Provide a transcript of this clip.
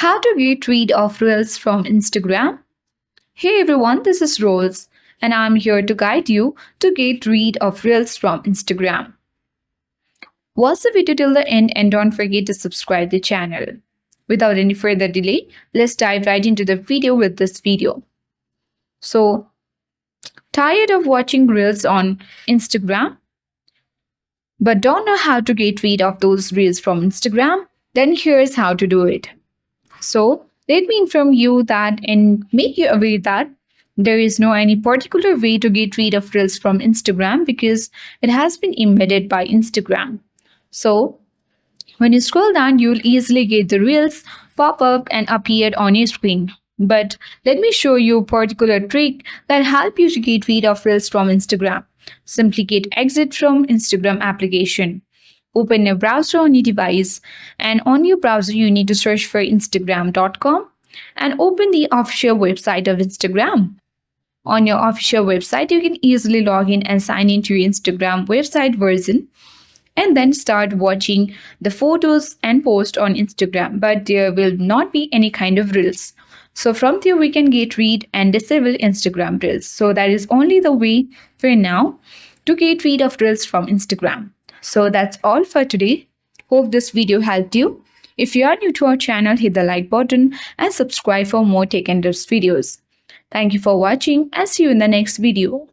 How to get rid of Reels from Instagram? Hey everyone, this is Rose, and I'm here to guide you to get rid of Reels from Instagram. Watch the video till the end and don't forget to subscribe the channel. Without any further delay, let's dive right into the video with this video. So, tired of watching Reels on Instagram, but don't know how to get rid of those Reels from Instagram? Then here's how to do it. So let me inform you that and make you aware that there is no any particular way to get rid of Reels from Instagram because it has been embedded by Instagram. So when you scroll down, you'll easily get the Reels pop up and appear on your screen. But let me show you a particular trick that help you to get rid of Reels from Instagram. Simply get exit from Instagram application. Open a browser on your device, and on your browser you need to search for instagram.com and open the official website of Instagram. On your official website, you can easily log in and sign into your Instagram website version and then start watching the photos and post on Instagram, but there will not be any kind of reels. So from there we can get rid and disable Instagram reels. So that is only the way for now to get rid of reels from Instagram. So that's all for today. Hope this video helped you. If you are new to our channel, hit the like button and subscribe for more tech and tips videos. Thank you for watching and see you in the next video.